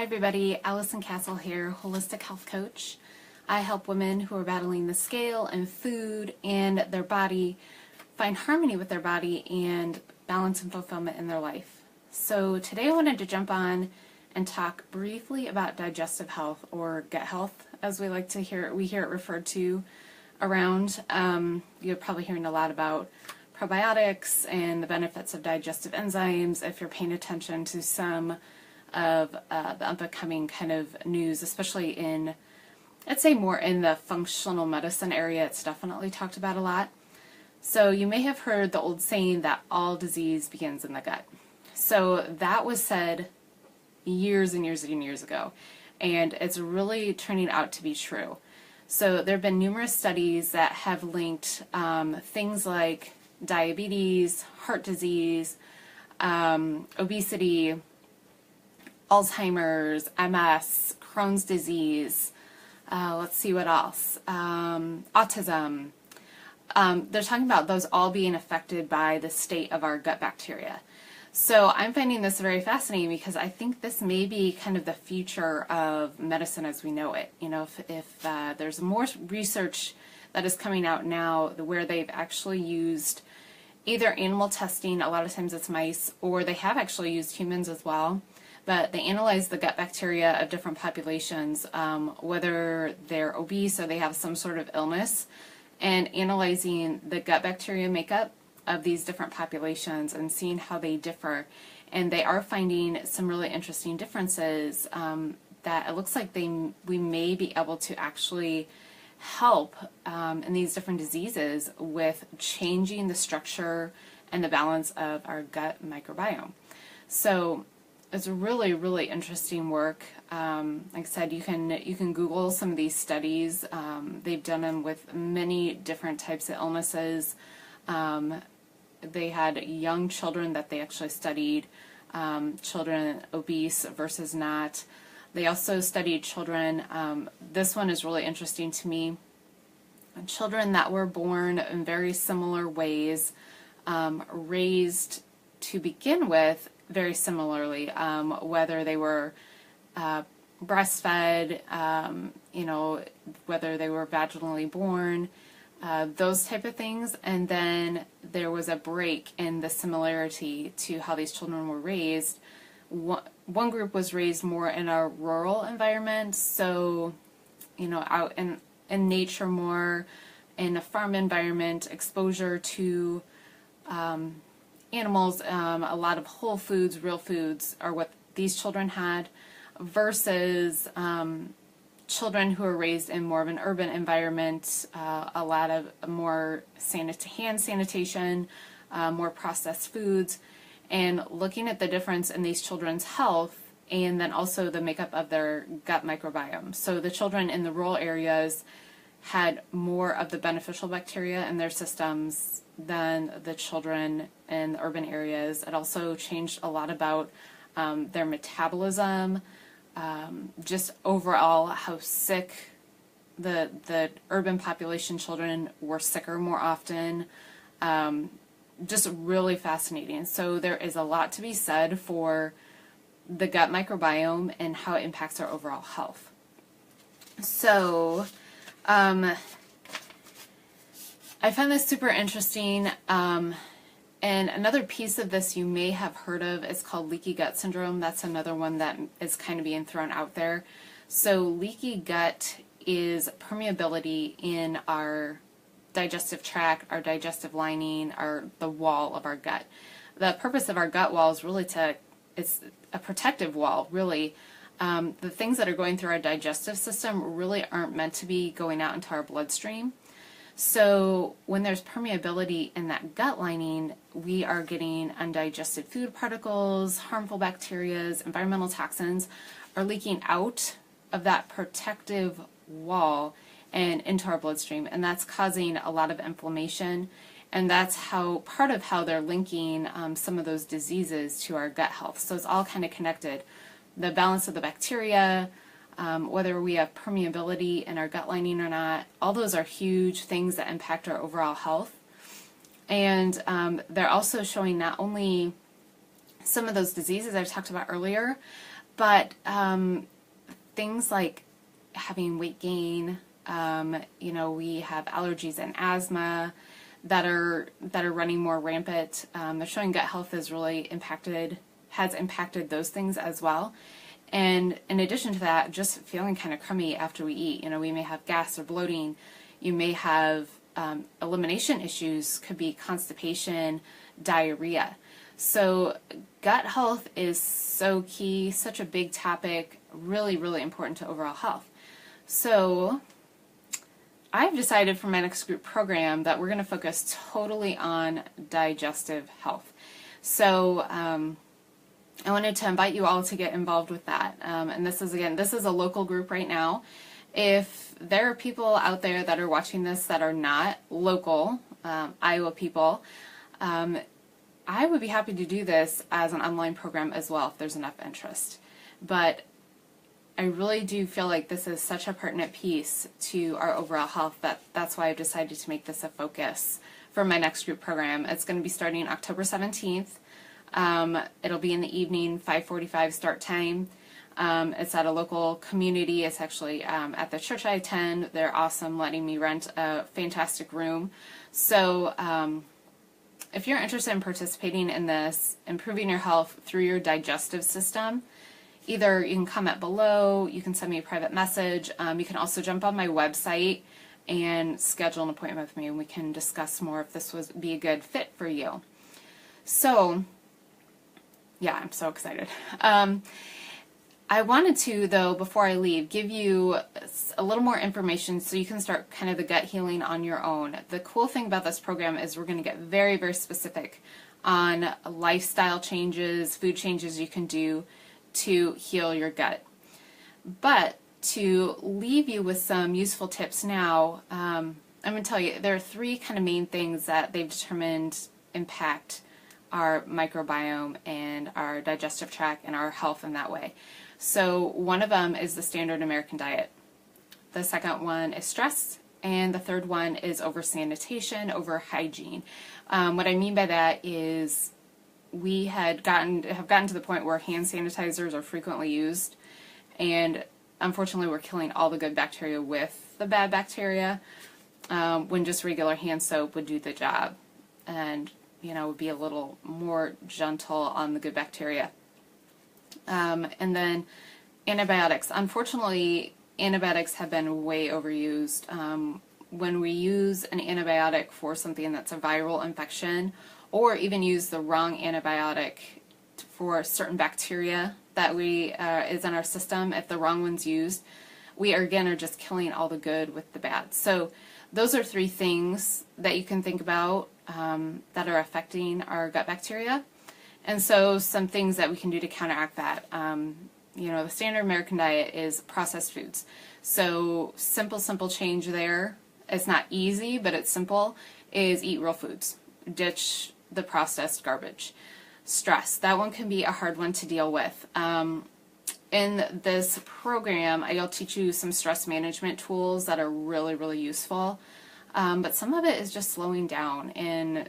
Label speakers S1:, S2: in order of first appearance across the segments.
S1: Hi everybody, Allison Castle here, Holistic Health Coach. I help women who are battling the scale and food and their body find harmony with their body and balance and fulfillment in their life. So today I wanted to jump on and talk briefly about digestive health, or gut health as we like to hear it referred to around. You're probably hearing a lot about probiotics and the benefits of digestive enzymes if you're paying attention to some of the up-and-coming kind of news, especially in, I'd say more in the functional medicine area. It's definitely talked about a lot. So you may have heard the old saying that all disease begins in the gut. So that was said years and years and years ago, and it's really turning out to be true. So there have been numerous studies that have linked things like diabetes, heart disease, obesity, Alzheimer's, MS, Crohn's disease, let's see what else, autism. They're talking about those all being affected by the state of our gut bacteria. So I'm finding this very fascinating because I think this may be kind of the future of medicine as we know it. You know, if there's more research that is coming out now where they've actually used either animal testing, a lot of times it's mice, or they have actually used humans as well. But they analyze the gut bacteria of different populations, whether they're obese or they have some sort of illness, and analyzing the gut bacteria makeup of these different populations and seeing how they differ. And they are finding some really interesting differences that it looks like we may be able to actually help in these different diseases with changing the structure and the balance of our gut microbiome. So it's really, really interesting work. Like I said, you can Google some of these studies. They've done them with many different types of illnesses. They had young children that they actually studied, children obese versus not. They also studied children, this one is really interesting to me, children that were born in very similar ways, raised to begin with very similarly, whether they were breastfed, you know, whether they were vaginally born, those type of things. And then there was a break in the similarity to how these children were raised. One group was raised more in a rural environment, so, you know, out in nature more, in a farm environment, exposure to animals, a lot of whole foods, real foods are what these children had, versus children who are raised in more of an urban environment, a lot of more hand sanitation, more processed foods, and looking at the difference in these children's health and then also the makeup of their gut microbiome. So the children in the rural areas had more of the beneficial bacteria in their systems than the children in the urban areas. It also changed a lot about their metabolism, just overall how sick the urban population children were sicker more often. Just really fascinating. So there is a lot to be said for the gut microbiome and how it impacts our overall health. So I find this super interesting, and another piece of this you may have heard of is called leaky gut syndrome. That's another one that is kind of being thrown out there. So leaky gut is permeability in our digestive tract, our digestive lining, the wall of our gut. The purpose of our gut wall is really it's a protective wall, really. The things that are going through our digestive system really aren't meant to be going out into our bloodstream. So when there's permeability in that gut lining, we are getting undigested food particles, harmful bacteria, environmental toxins are leaking out of that protective wall and into our bloodstream, and that's causing a lot of inflammation, and that's part of how they're linking some of those diseases to our gut health. So it's all kind of connected. The balance of the bacteria, whether we have permeability in our gut lining or not, all those are huge things that impact our overall health. And they're also showing not only some of those diseases I've talked about earlier, but things like having weight gain, we have allergies and asthma that are running more rampant. They're showing gut health has impacted those things as well. And in addition to that, just feeling kind of crummy after we eat. We may have gas or bloating. You may have elimination issues, could be constipation, diarrhea. So gut health is so key, such a big topic, really, really important to overall health. So I've decided for my next group program that we're going to focus totally on digestive health. So I wanted to invite you all to get involved with that. And this is a local group right now. If there are people out there that are watching this that are not local, Iowa people, I would be happy to do this as an online program as well if there's enough interest. But I really do feel like this is such a pertinent piece to our overall health that's why I've decided to make this a focus for my next group program. It's going to be starting October 17th. It'll be in the evening, 5:45 start time. It's at a local community. It's actually at the church I attend. They're awesome, letting me rent a fantastic room. So if you're interested in participating in this, improving your health through your digestive system, either you can comment below, you can send me a private message, you can also jump on my website and schedule an appointment with me, and we can discuss more if this would be a good fit for you. So, yeah, I'm so excited. I wanted to, though, before I leave, give you a little more information so you can start kind of the gut healing on your own. The cool thing about this program is we're going to get very, very specific on lifestyle changes, food changes you can do to heal your gut. But to leave you with some useful tips now, I'm going to tell you there are three kind of main things that they've determined impact our microbiome and our digestive tract and our health in that way. So one of them is the standard American diet. The second one is stress, and the third one is over sanitation, over hygiene. What I mean by that is we have gotten to the point where hand sanitizers are frequently used, and unfortunately we're killing all the good bacteria with the bad bacteria, when just regular hand soap would do the job and would be a little more gentle on the good bacteria. And then antibiotics. Unfortunately, antibiotics have been way overused. When we use an antibiotic for something that's a viral infection, or even use the wrong antibiotic for certain bacteria that is in our system, if the wrong one's used, we are just killing all the good with the bad. So those are three things that you can think about that are affecting our gut bacteria. And so some things that we can do to counteract that. The standard American diet is processed foods. So simple change there. It's not easy, but it's simple, is eat real foods. Ditch the processed garbage. Stress. That one can be a hard one to deal with. In this program, I'll teach you some stress management tools that are really, really useful. But some of it is just slowing down and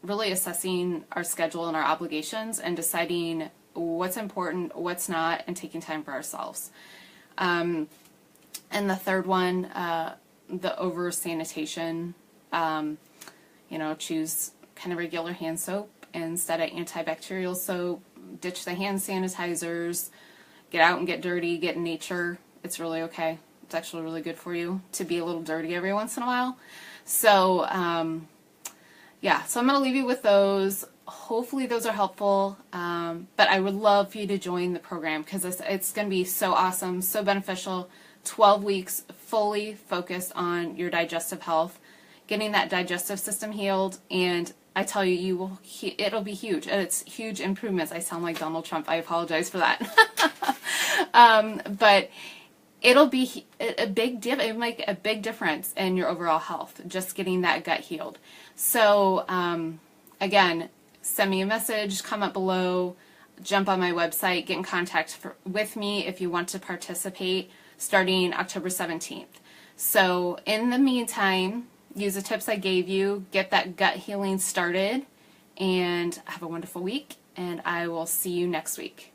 S1: really assessing our schedule and our obligations and deciding what's important, what's not, and taking time for ourselves. And the third one, the over sanitation, choose kind of regular hand soap instead of antibacterial soap, ditch the hand sanitizers, get out and get dirty, get in nature. It's really okay. It's actually really good for you to be a little dirty every once in a while. So, so I'm going to leave you with those. Hopefully those are helpful, but I would love for you to join the program because it's going to be so awesome, so beneficial. 12 weeks fully focused on your digestive health, getting that digestive system healed, and I tell you, it'll be huge. It's huge improvements. I sound like Donald Trump. I apologize for that. But it'll be it'll make a big difference in your overall health, just getting that gut healed. So, again, send me a message, comment below, jump on my website, get in contact with me if you want to participate starting October 17th. So, in the meantime, use the tips I gave you, get that gut healing started, and have a wonderful week, and I will see you next week.